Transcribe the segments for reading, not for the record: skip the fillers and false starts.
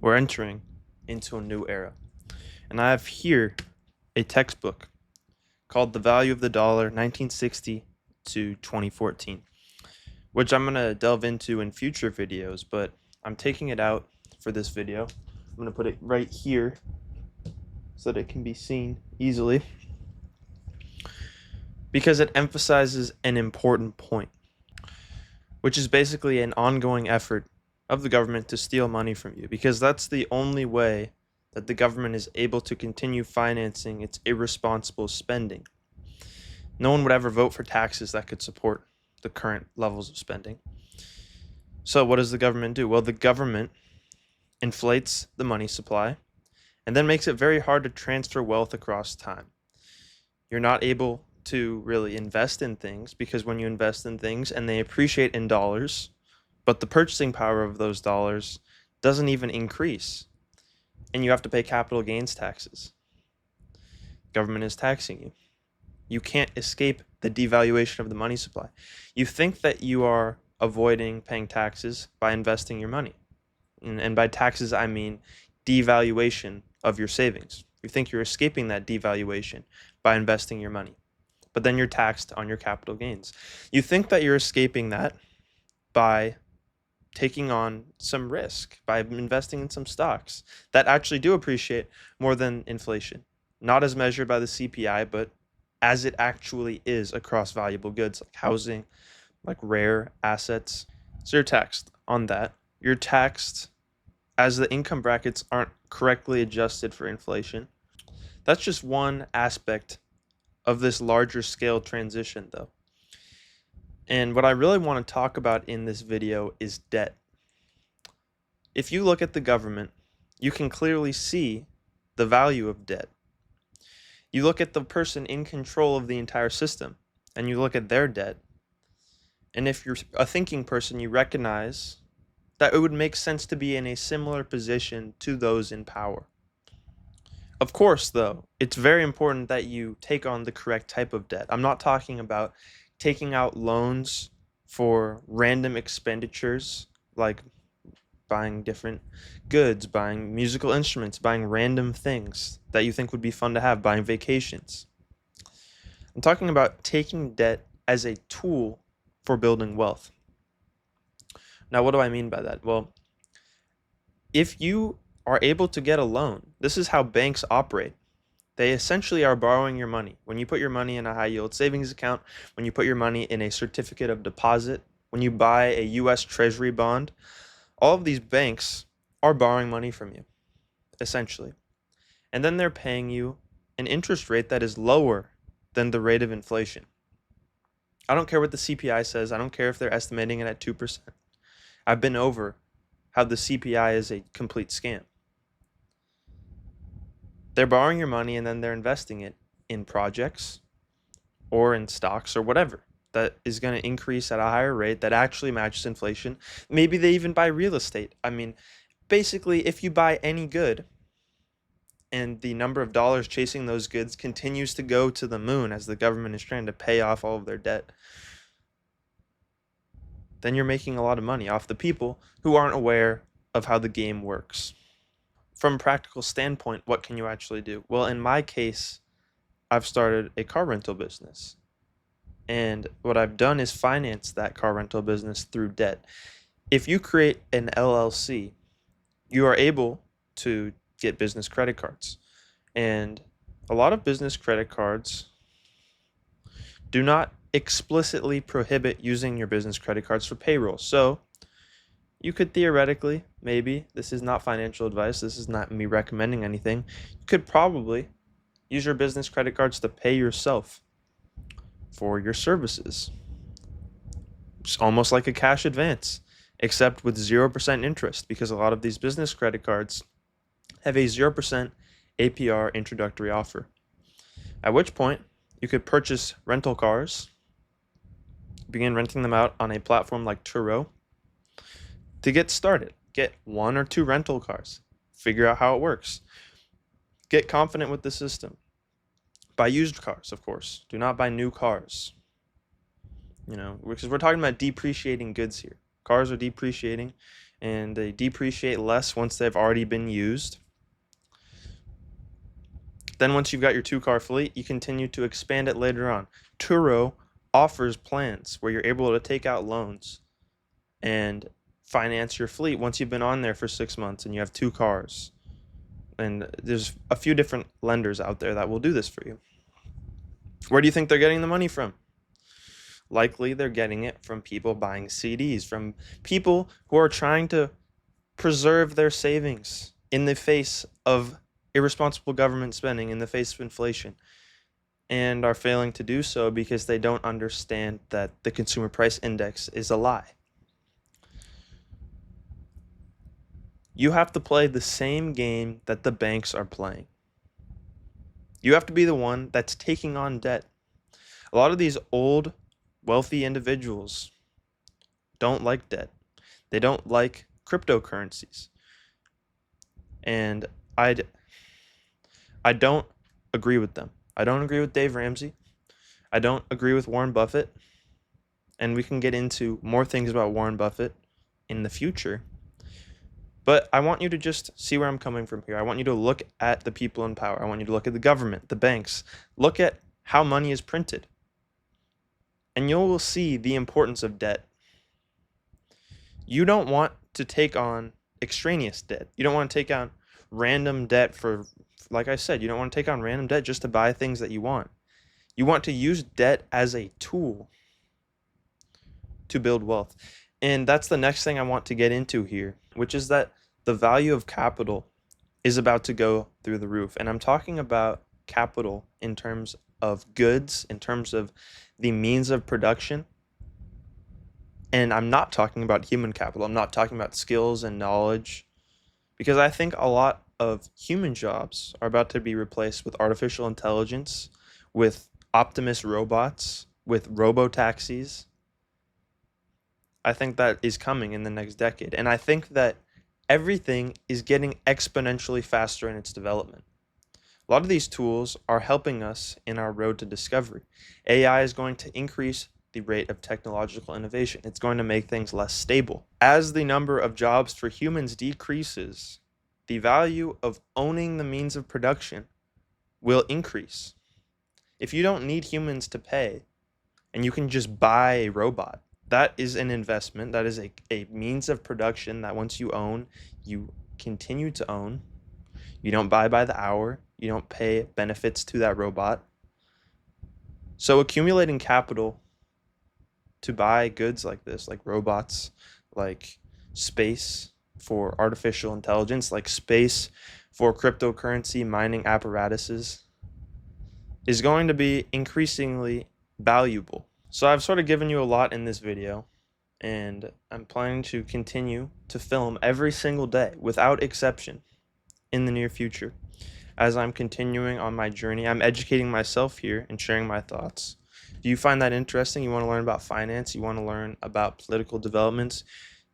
We're entering into a new era. And I have here a textbook called The Value of the Dollar 1960 to 2014, which I'm going to delve into in future videos, but I'm taking it out for this video. I'm going to put it right here so that it can be seen easily because it emphasizes an important point, which is basically an ongoing effort of the government to steal money from you, because that's the only way that the government is able to continue financing its irresponsible spending. No one would ever vote for taxes that could support the current levels of spending. So what does the government do? Well, the government inflates the money supply and then makes it very hard to transfer wealth across time. You're not able to really invest in things, because when you invest in things and they appreciate in dollars, but the purchasing power of those dollars doesn't even increase, and you have to pay capital gains taxes. Government is taxing you. You can't escape the devaluation of the money supply. You think that you are avoiding paying taxes by investing your money. And by taxes, I mean devaluation of your savings. You think you're escaping that devaluation by investing your money, but then you're taxed on your capital gains. You think that you're escaping that by taking on some risk, by investing in some stocks that actually do appreciate more than inflation, not as measured by the CPI, but as it actually is across valuable goods like housing, like rare assets. So you're taxed on that. You're taxed as the income brackets aren't correctly adjusted for inflation. That's just one aspect of this larger scale transition, though. And what I really want to talk about in this video is debt. If you look at the government, you can clearly see the value of debt. You look at the person in control of the entire system, and you look at their debt. And if you're a thinking person, you recognize that it would make sense to be in a similar position to those in power. Of course, though, it's very important that you take on the correct type of debt. I'm not talking about taking out loans for random expenditures like buying different goods, buying musical instruments, buying random things that you think would be fun to have, buying vacations. I'm talking about taking debt as a tool for building wealth. Now, what do I mean by that? Well, if you are able to get a loan, this is how banks operate. They essentially are borrowing your money. When you put your money in a high yield savings account, when you put your money in a certificate of deposit, when you buy a US Treasury bond, all of these banks are borrowing money from you, essentially. And then they're paying you an interest rate that is lower than the rate of inflation. I don't care what the CPI says. I don't care if they're estimating it at 2%. I've been over how the CPI is a complete scam. They're borrowing your money and then they're investing it in projects or in stocks or whatever that is going to increase at a higher rate that actually matches inflation. Maybe they even buy real estate. I mean, basically, if you buy any good and the number of dollars chasing those goods continues to go to the moon as the government is trying to pay off all of their debt, then you're making a lot of money off the people who aren't aware of how the game works. From a practical standpoint, what can you actually do? Well, in my case, I've started a car rental business. And what I've done is finance that car rental business through debt. If you create an LLC, you are able to get business credit cards. And a lot of business credit cards do not explicitly prohibit using your business credit cards for payroll. So you could theoretically, maybe, this is not financial advice, this is not me recommending anything, you could probably use your business credit cards to pay yourself for your services. It's almost like a cash advance, except with 0% interest, because a lot of these business credit cards have a 0% APR introductory offer. At which point, you could purchase rental cars, begin renting them out on a platform like Turo. To get started, get 1 or 2 rental cars, figure out how it works, get confident with the system. Buy used cars, of course. Do not buy new cars. Because we're talking about depreciating goods here. Cars are depreciating, and they depreciate less once they've already been used. Then once you've got your 2-car fleet, you continue to expand it later on. Turo offers plans where you're able to take out loans and finance your fleet once you've been on there for 6 months and you have 2 cars. And there's a few different lenders out there that will do this for you. Where do you think they're getting the money from? Likely they're getting it from people buying CDs, from people who are trying to preserve their savings in the face of irresponsible government spending, in the face of inflation, and are failing to do so because they don't understand that the consumer price index is a lie. You have to play the same game that the banks are playing. You have to be the one that's taking on debt. A lot of these old, wealthy individuals don't like debt. They don't like cryptocurrencies. And I don't agree with them. I don't agree with Dave Ramsey. I don't agree with Warren Buffett. And we can get into more things about Warren Buffett in the future. But I want you to just see where I'm coming from here. I want you to look at the people in power. I want you to look at the government, the banks. Look at how money is printed. And you will see the importance of debt. You don't want to take on extraneous debt. You don't want to take on random debt for, like I said, you don't want to take on random debt just to buy things that you want. You want to use debt as a tool to build wealth. And that's the next thing I want to get into here, which is that the value of capital is about to go through the roof. And I'm talking about capital in terms of goods, in terms of the means of production. And I'm not talking about human capital. I'm not talking about skills and knowledge, because I think a lot of human jobs are about to be replaced with artificial intelligence, with Optimus robots, with robo-taxis. I think that is coming in the next decade. And I think that everything is getting exponentially faster in its development. A lot of these tools are helping us in our road to discovery. AI is going to increase the rate of technological innovation. It's going to make things less stable. As the number of jobs for humans decreases, the value of owning the means of production will increase. If you don't need humans to pay and you can just buy a robot, that is an investment. That is a means of production that once you own, you continue to own. You don't buy by the hour. You don't pay benefits to that robot. So accumulating capital to buy goods like this, like robots, like space for artificial intelligence, like space for cryptocurrency mining apparatuses, is going to be increasingly valuable. So I've sort of given you a lot in this video, and I'm planning to continue to film every single day without exception in the near future. As I'm continuing on my journey, I'm educating myself here and sharing my thoughts. Do you find that interesting? You want to learn about finance? You want to learn about political developments?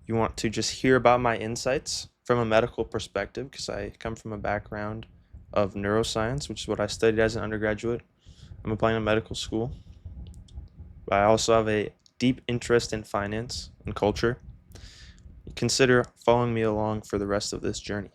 You want to just hear about my insights from a medical perspective, because I come from a background of neuroscience, which is what I studied as an undergraduate. I'm applying to medical school. I also have a deep interest in finance and culture. Consider following me along for the rest of this journey.